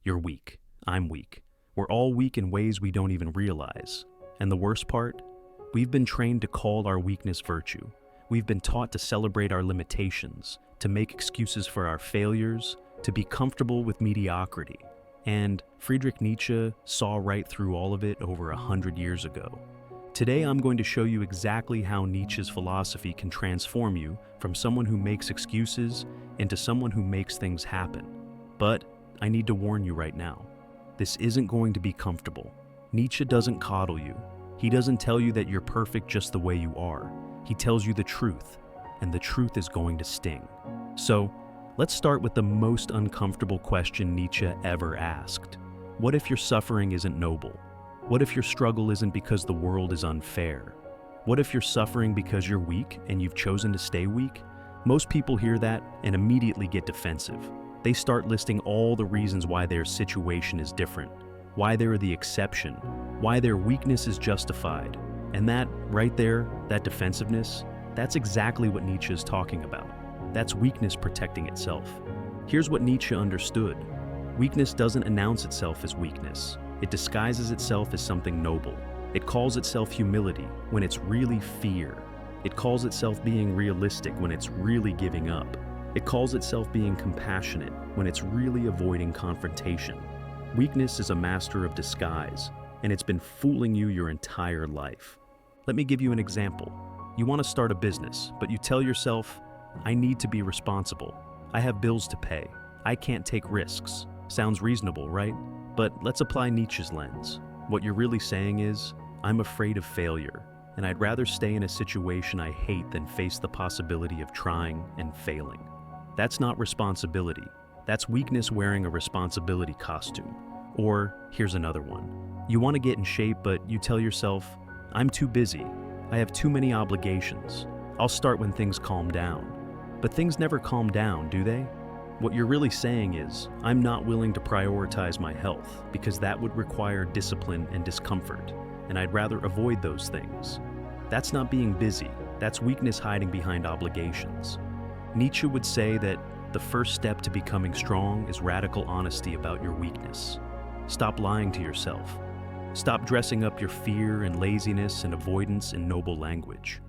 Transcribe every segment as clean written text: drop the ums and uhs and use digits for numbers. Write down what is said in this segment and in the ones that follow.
You're weak. I'm weak. We're all weak in ways we don't even realize. And the worst part? We've been trained to call our weakness virtue. We've been taught to celebrate our limitations, to make excuses for our failures, to be comfortable with mediocrity. And Friedrich Nietzsche saw right through all of it over 100 years ago. Today I'm going to show you exactly how Nietzsche's philosophy can transform you from someone who makes excuses into someone who makes things happen. But I need to warn you right now, this isn't going to be comfortable. Nietzsche doesn't coddle you. He doesn't tell you that you're perfect just the way you are. He tells you the truth, and the truth is going to sting. So, let's start with the most uncomfortable question Nietzsche ever asked. What if your suffering isn't noble? What if your struggle isn't because the world is unfair? What if you're suffering because you're weak and you've chosen to stay weak? Most people hear that and immediately get defensive. They start listing all the reasons why their situation is different, why they're the exception, why their weakness is justified. And that, right there, that defensiveness, that's exactly what Nietzsche is talking about. That's weakness protecting itself. Here's what Nietzsche understood. Weakness doesn't announce itself as weakness. It disguises itself as something noble. It calls itself humility when it's really fear. It calls itself being realistic when it's really giving up. It calls itself being compassionate when it's really avoiding confrontation. Weakness is a master of disguise, and it's been fooling you your entire life. Let me give you an example. You want to start a business, but you tell yourself, I need to be responsible. I have bills to pay. I can't take risks. Sounds reasonable, right? But let's apply Nietzsche's lens. What you're really saying is, I'm afraid of failure, and I'd rather stay in a situation I hate than face the possibility of trying and failing. That's not responsibility. That's weakness wearing a responsibility costume. Or, here's another one. You want to get in shape, but you tell yourself, I'm too busy. I have too many obligations. I'll start when things calm down. But things never calm down, do they? What you're really saying is, I'm not willing to prioritize my health because that would require discipline and discomfort, and I'd rather avoid those things. That's not being busy. That's weakness hiding behind obligations. Nietzsche would say that the first step to becoming strong is radical honesty about your weakness. Stop lying to yourself. Stop dressing up your fear and laziness and avoidance in noble language.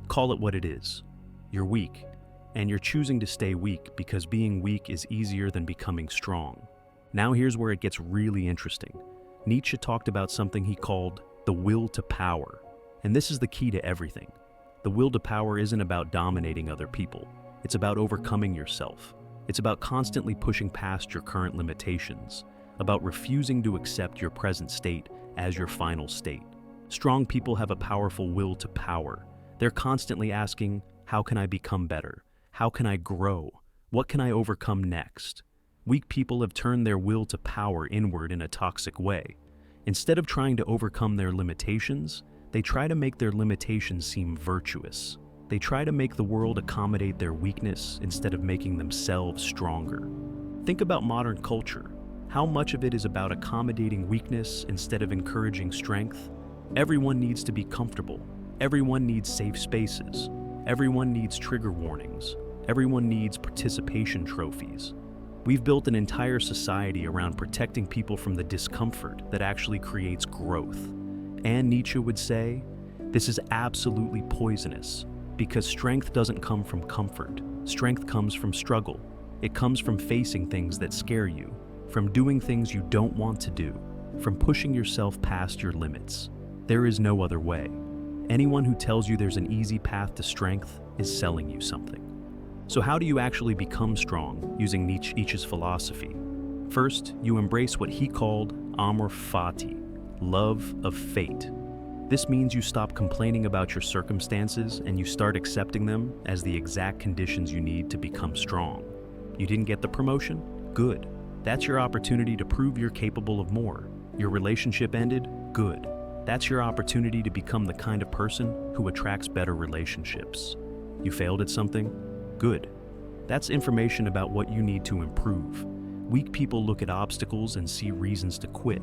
Call it what it is. You're weak, and you're choosing to stay weak because being weak is easier than becoming strong. Now here's where it gets really interesting. Nietzsche talked about something he called the will to power, and this is the key to everything. The will to power isn't about dominating other people. It's about overcoming yourself. It's about constantly pushing past your current limitations, about refusing to accept your present state as your final state. Strong people have a powerful will to power. They're constantly asking, how can I become better? How can I grow? What can I overcome next? Weak people have turned their will to power inward in a toxic way. Instead of trying to overcome their limitations, they try to make their limitations seem virtuous. They try to make the world accommodate their weakness instead of making themselves stronger. Think about modern culture. How much of it is about accommodating weakness instead of encouraging strength? Everyone needs to be comfortable. Everyone needs safe spaces. Everyone needs trigger warnings. Everyone needs participation trophies. We've built an entire society around protecting people from the discomfort that actually creates growth. And Nietzsche would say, this is absolutely poisonous, because strength doesn't come from comfort. Strength comes from struggle. It comes from facing things that scare you, from doing things you don't want to do, from pushing yourself past your limits. There is no other way. Anyone who tells you there's an easy path to strength is selling you something. So how do you actually become strong using Nietzsche's philosophy? First, you embrace what he called amor fati, love of fate. This means you stop complaining about your circumstances and you start accepting them as the exact conditions you need to become strong. You didn't get the promotion? Good. That's your opportunity to prove you're capable of more. Your relationship ended? Good. That's your opportunity to become the kind of person who attracts better relationships. You failed at something? Good. That's information about what you need to improve. Weak people look at obstacles and see reasons to quit.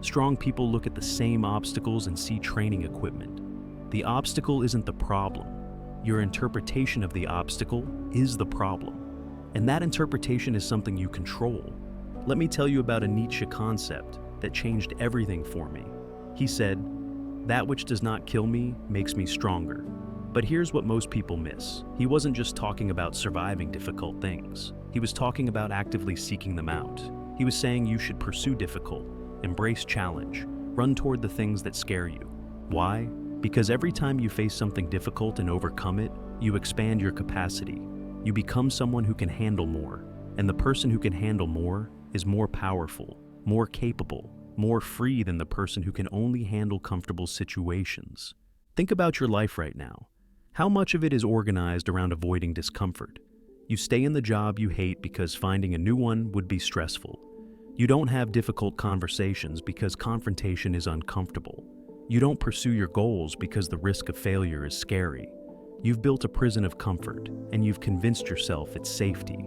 Strong people look at the same obstacles and see training equipment. The obstacle isn't the problem. Your interpretation of the obstacle is the problem. And that interpretation is something you control. Let me tell you about a Nietzsche concept that changed everything for me. He said, "That which does not kill me makes me stronger." But here's what most people miss. He wasn't just talking about surviving difficult things. He was talking about actively seeking them out. He was saying you should pursue difficult, embrace challenge, run toward the things that scare you. Why? Because every time you face something difficult and overcome it, you expand your capacity. You become someone who can handle more. And the person who can handle more is more powerful, more capable, more free than the person who can only handle comfortable situations. Think about your life right now. How much of it is organized around avoiding discomfort? You stay in the job you hate because finding a new one would be stressful. You don't have difficult conversations because confrontation is uncomfortable. You don't pursue your goals because the risk of failure is scary. You've built a prison of comfort, and you've convinced yourself it's safety.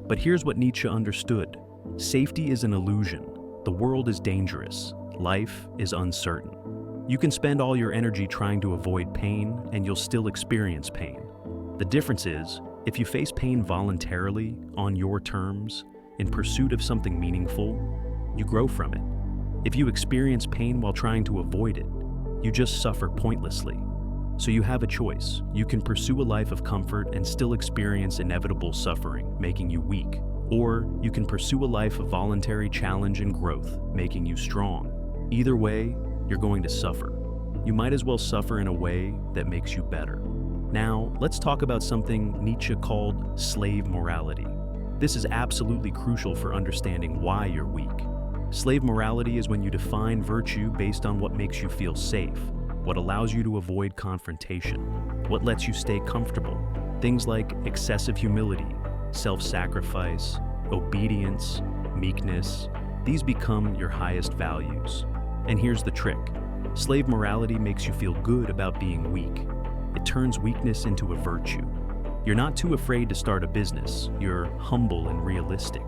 But here's what Nietzsche understood. Safety is an illusion. The world is dangerous. Life is uncertain. You can spend all your energy trying to avoid pain, and you'll still experience pain. The difference is, if you face pain voluntarily, on your terms, in pursuit of something meaningful, you grow from it. If you experience pain while trying to avoid it, you just suffer pointlessly. So you have a choice. You can pursue a life of comfort and still experience inevitable suffering, making you weak. Or you can pursue a life of voluntary challenge and growth, making you strong. Either way, you're going to suffer. You might as well suffer in a way that makes you better. Now, let's talk about something Nietzsche called slave morality. This is absolutely crucial for understanding why you're weak. Slave morality is when you define virtue based on what makes you feel safe, what allows you to avoid confrontation, what lets you stay comfortable. Things like excessive humility, self-sacrifice, obedience, meekness, these become your highest values. And here's the trick. Slave morality makes you feel good about being weak. It turns weakness into a virtue. You're not too afraid to start a business. You're humble and realistic.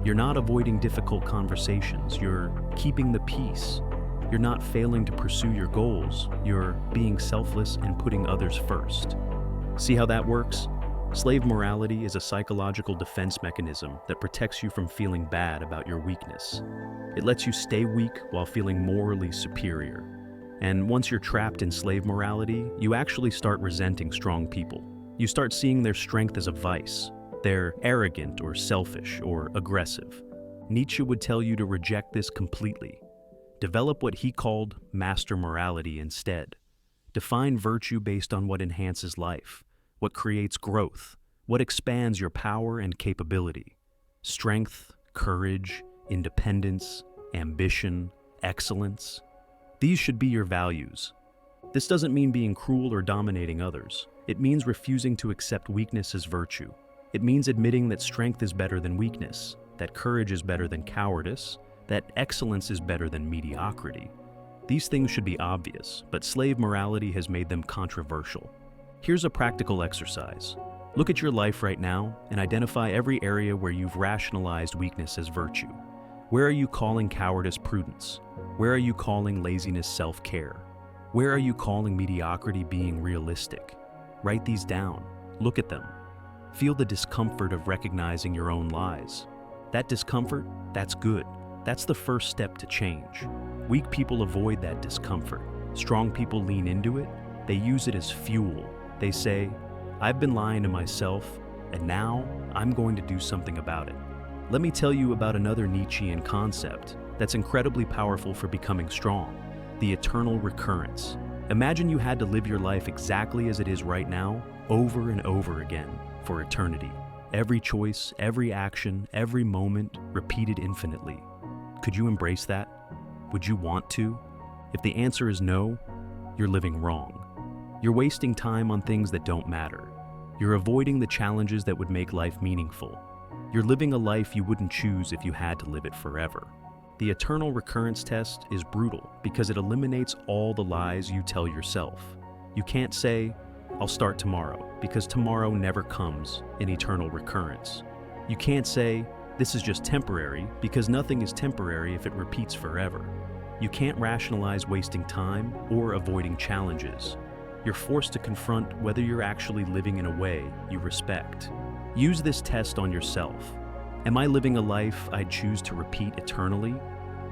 You're not avoiding difficult conversations. You're keeping the peace. You're not failing to pursue your goals. You're being selfless and putting others first. See how that works? Slave morality is a psychological defense mechanism that protects you from feeling bad about your weakness. It lets you stay weak while feeling morally superior. And once you're trapped in slave morality, you actually start resenting strong people. You start seeing their strength as a vice. They're arrogant or selfish or aggressive. Nietzsche would tell you to reject this completely. Develop what he called master morality instead. Define virtue based on what enhances life, what creates growth, what expands your power and capability. Strength, courage, independence, ambition, excellence. These should be your values. This doesn't mean being cruel or dominating others. It means refusing to accept weakness as virtue. It means admitting that strength is better than weakness, that courage is better than cowardice, that excellence is better than mediocrity. These things should be obvious, but slave morality has made them controversial. Here's a practical exercise. Look at your life right now and identify every area where you've rationalized weakness as virtue. Where are you calling cowardice prudence? Where are you calling laziness self-care? Where are you calling mediocrity being realistic? Write these down. Look at them. Feel the discomfort of recognizing your own lies. That discomfort, that's good. That's the first step to change. Weak people avoid that discomfort. Strong people lean into it. They use it as fuel. They say, I've been lying to myself, and now I'm going to do something about it. Let me tell you about another Nietzschean concept that's incredibly powerful for becoming strong, the eternal recurrence. Imagine you had to live your life exactly as it is right now, over and over again, for eternity. Every choice, every action, every moment, repeated infinitely. Could you embrace that? Would you want to? If the answer is no, you're living wrong. You're wasting time on things that don't matter. You're avoiding the challenges that would make life meaningful. You're living a life you wouldn't choose if you had to live it forever. The eternal recurrence test is brutal because it eliminates all the lies you tell yourself. You can't say, I'll start tomorrow, because tomorrow never comes in eternal recurrence. You can't say, this is just temporary, because nothing is temporary if it repeats forever. You can't rationalize wasting time or avoiding challenges. You're forced to confront whether you're actually living in a way you respect. Use this test on yourself. Am I living a life I'd choose to repeat eternally?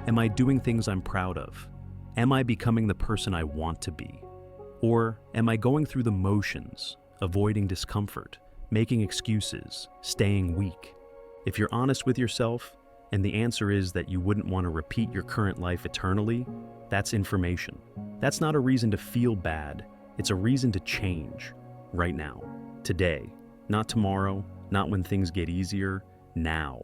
Am I doing things I'm proud of? Am I becoming the person I want to be? Or am I going through the motions, avoiding discomfort, making excuses, staying weak? If you're honest with yourself, and the answer is that you wouldn't want to repeat your current life eternally, that's information. That's not a reason to feel bad. It's a reason to change. Right now. Today. Not tomorrow. Not when things get easier. Now.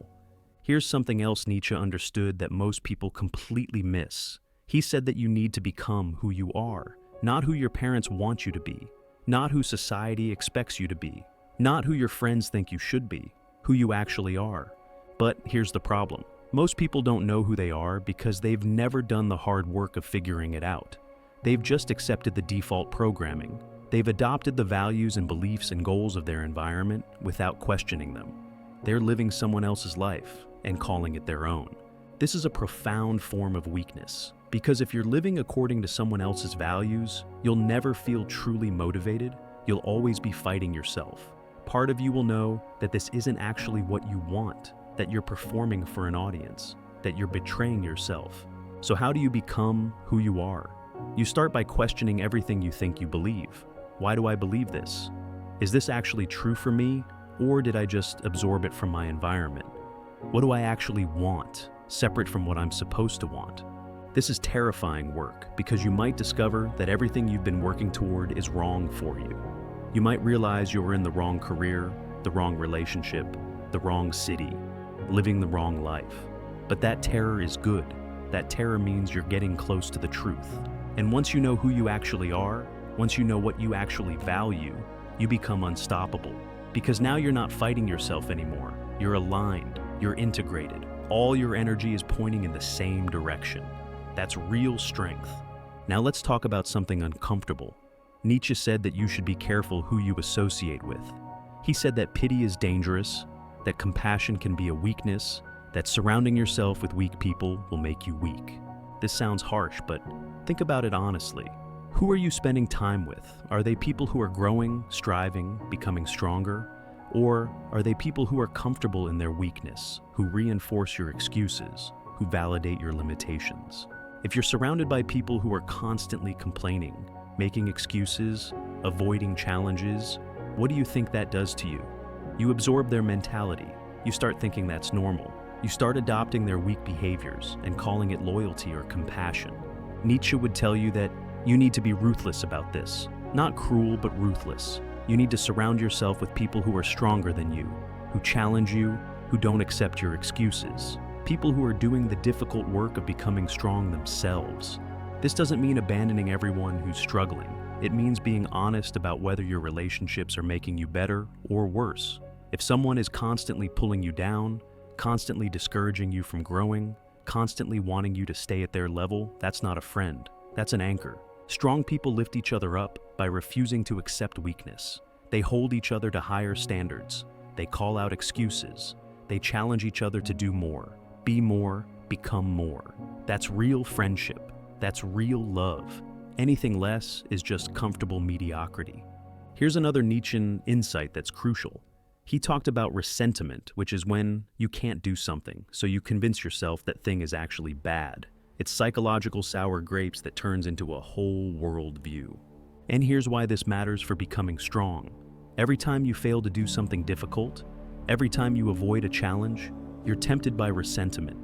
Here's something else Nietzsche understood that most people completely miss. He said that you need to become who you are, not who your parents want you to be, not who society expects you to be, not who your friends think you should be, who you actually are. But here's the problem. Most people don't know who they are because they've never done the hard work of figuring it out. They've just accepted the default programming. They've adopted the values and beliefs and goals of their environment without questioning them. They're living someone else's life and calling it their own. This is a profound form of weakness, because if you're living according to someone else's values, you'll never feel truly motivated. You'll always be fighting yourself. Part of you will know that this isn't actually what you want, that you're performing for an audience, that you're betraying yourself. So how do you become who you are? You start by questioning everything you think you believe. Why do I believe this? Is this actually true for me, or did I just absorb it from my environment? What do I actually want, separate from what I'm supposed to want? This is terrifying work, because you might discover that everything you've been working toward is wrong for you. You might realize you're in the wrong career, the wrong relationship, the wrong city, living the wrong life. But that terror is good. That terror means you're getting close to the truth. And once you know who you actually are, once you know what you actually value, you become unstoppable. Because now you're not fighting yourself anymore. You're aligned. You're integrated. All your energy is pointing in the same direction. That's real strength. Now let's talk about something uncomfortable. Nietzsche said that you should be careful who you associate with. He said that pity is dangerous, that compassion can be a weakness, that surrounding yourself with weak people will make you weak. This sounds harsh, but think about it honestly. Who are you spending time with? Are they people who are growing, striving, becoming stronger? Or are they people who are comfortable in their weakness, who reinforce your excuses, who validate your limitations? If you're surrounded by people who are constantly complaining, making excuses, avoiding challenges, what do you think that does to you? You absorb their mentality. You start thinking that's normal. You start adopting their weak behaviors and calling it loyalty or compassion. Nietzsche would tell you that you need to be ruthless about this. Not cruel, but ruthless. You need to surround yourself with people who are stronger than you, who challenge you, who don't accept your excuses. People who are doing the difficult work of becoming strong themselves. This doesn't mean abandoning everyone who's struggling. It means being honest about whether your relationships are making you better or worse. If someone is constantly pulling you down, constantly discouraging you from growing, constantly wanting you to stay at their level, that's not a friend. That's an anchor. Strong people lift each other up by refusing to accept weakness. They hold each other to higher standards. They call out excuses. They challenge each other to do more, be more, become more. That's real friendship. That's real love. Anything less is just comfortable mediocrity. Here's another Nietzschean insight that's crucial. He talked about resentment, which is when you can't do something, so you convince yourself that thing is actually bad. It's psychological sour grapes that turns into a whole world view. And here's why this matters for becoming strong. Every time you fail to do something difficult, every time you avoid a challenge, you're tempted by resentment.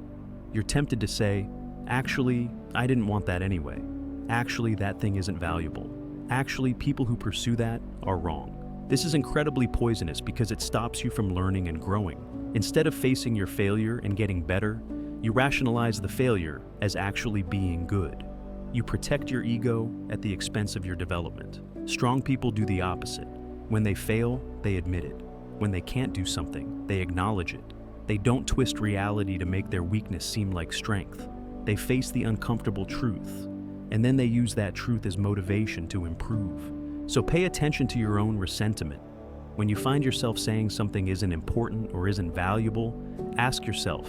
You're tempted to say, actually, I didn't want that anyway. Actually, that thing isn't valuable. Actually, people who pursue that are wrong. This is incredibly poisonous because it stops you from learning and growing. Instead of facing your failure and getting better, you rationalize the failure as actually being good. You protect your ego at the expense of your development. Strong people do the opposite. When they fail, they admit it. When they can't do something, they acknowledge it. They don't twist reality to make their weakness seem like strength. They face the uncomfortable truth, and then they use that truth as motivation to improve. So pay attention to your own resentment. When you find yourself saying something isn't important or isn't valuable, ask yourself,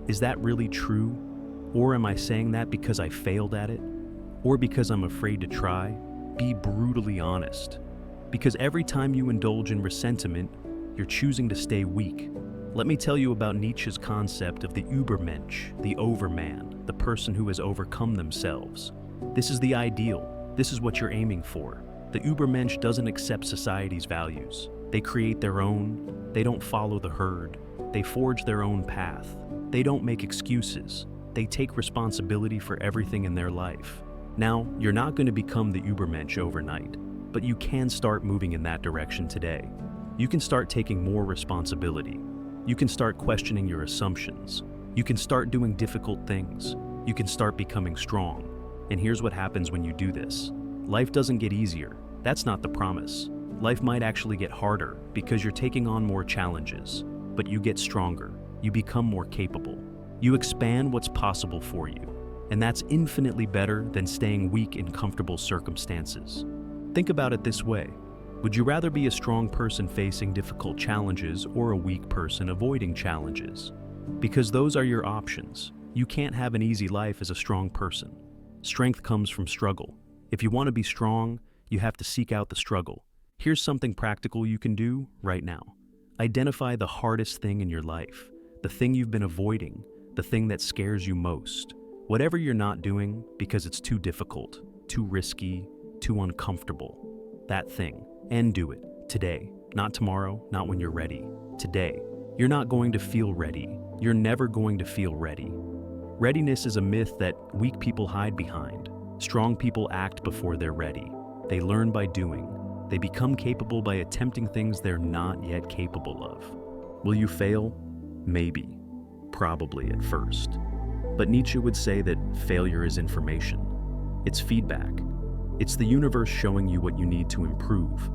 is that really true? Or am I saying that because I failed at it? Or because I'm afraid to try? Be brutally honest. Because every time you indulge in resentment, you're choosing to stay weak. Let me tell you about Nietzsche's concept of the Übermensch, the overman, the person who has overcome themselves. This is the ideal. This is what you're aiming for. The Übermensch doesn't accept society's values. They create their own. They don't follow the herd. They forge their own path. They don't make excuses. They take responsibility for everything in their life. Now, you're not going to become the Übermensch overnight, but you can start moving in that direction today. You can start taking more responsibility. You can start questioning your assumptions. You can start doing difficult things. You can start becoming strong. And here's what happens when you do this. Life doesn't get easier. That's not the promise. Life might actually get harder because you're taking on more challenges, but you get stronger. You become more capable. You expand what's possible for you. And that's infinitely better than staying weak in comfortable circumstances. Think about it this way. Would you rather be a strong person facing difficult challenges or a weak person avoiding challenges? Because those are your options. You can't have an easy life as a strong person. Strength comes from struggle. If you want to be strong, you have to seek out the struggle. Here's something practical you can do right now. Identify the hardest thing in your life, the thing you've been avoiding, the thing that scares you most. Whatever you're not doing because it's too difficult, too risky, too uncomfortable. That thing. And do it today, not tomorrow, not when you're ready. Today. You're not going to feel ready. You're never going to feel ready. Readiness is a myth that weak people hide behind. Strong people act before they're ready. They learn by doing. They become capable by attempting things they're not yet capable of. Will you fail? Maybe. Probably at first. But Nietzsche would say that failure is information. It's feedback. It's the universe showing you what you need to improve.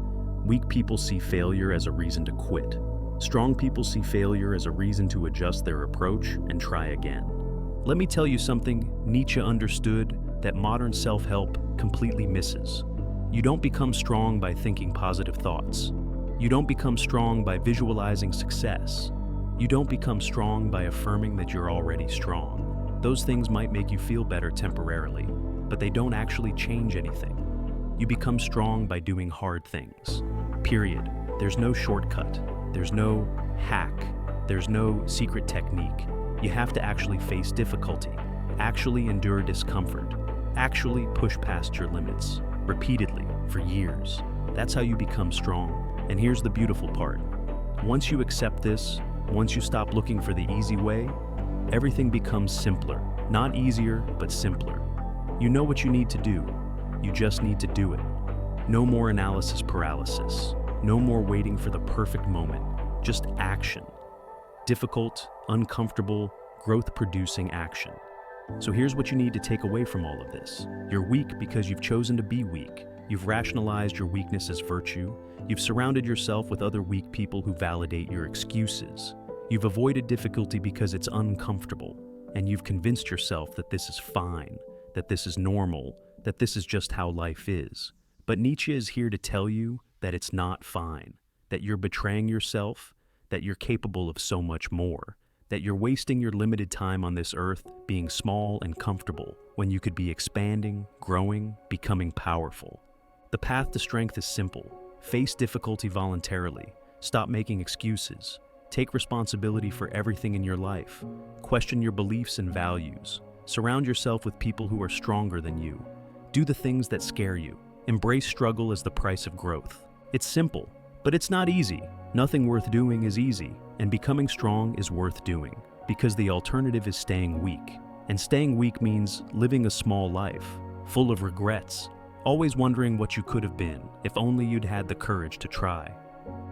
Weak people see failure as a reason to quit. Strong people see failure as a reason to adjust their approach and try again. Let me tell you something Nietzsche understood that modern self-help completely misses. You don't become strong by thinking positive thoughts. You don't become strong by visualizing success. You don't become strong by affirming that you're already strong. Those things might make you feel better temporarily, but they don't actually change anything. You become strong by doing hard things. Period. There's no shortcut. There's no hack. There's no secret technique. You have to actually face difficulty, actually endure discomfort, actually push past your limits, repeatedly, for years. That's how you become strong. And here's the beautiful part. Once you accept this, once you stop looking for the easy way, everything becomes simpler. Not easier, but simpler. You know what you need to do. You just need to do it. No more analysis paralysis. No more waiting for the perfect moment. Just action. Difficult, uncomfortable, growth-producing action. So here's what you need to take away from all of this. You're weak because you've chosen to be weak. You've rationalized your weakness as virtue. You've surrounded yourself with other weak people who validate your excuses. You've avoided difficulty because it's uncomfortable. And you've convinced yourself that this is fine, that this is normal, that this is just how life is. But Nietzsche is here to tell you that it's not fine, that you're betraying yourself, that you're capable of so much more, that you're wasting your limited time on this earth being small and comfortable when you could be expanding, growing, becoming powerful. The path to strength is simple. Face difficulty voluntarily. Stop making excuses. Take responsibility for everything in your life. Question your beliefs and values. Surround yourself with people who are stronger than you. Do the things that scare you. Embrace struggle as the price of growth. It's simple, but it's not easy. Nothing worth doing is easy, and becoming strong is worth doing, because the alternative is staying weak. And staying weak means living a small life, full of regrets, always wondering what you could have been if only you'd had the courage to try.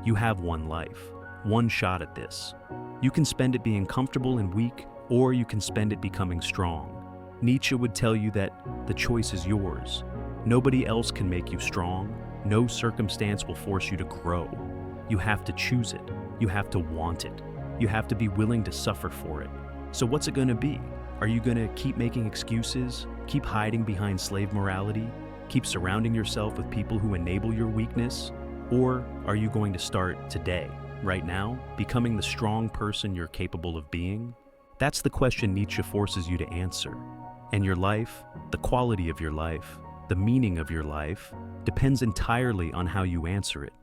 You have one life, one shot at this. You can spend it being comfortable and weak, or you can spend it becoming strong. Nietzsche would tell you that the choice is yours. Nobody else can make you strong. No circumstance will force you to grow. You have to choose it. You have to want it. You have to be willing to suffer for it. So what's it going to be? Are you going to keep making excuses? Keep hiding behind slave morality? Keep surrounding yourself with people who enable your weakness? Or are you going to start today, right now, becoming the strong person you're capable of being? That's the question Nietzsche forces you to answer. And your life, the quality of your life, the meaning of your life, depends entirely on how you answer it.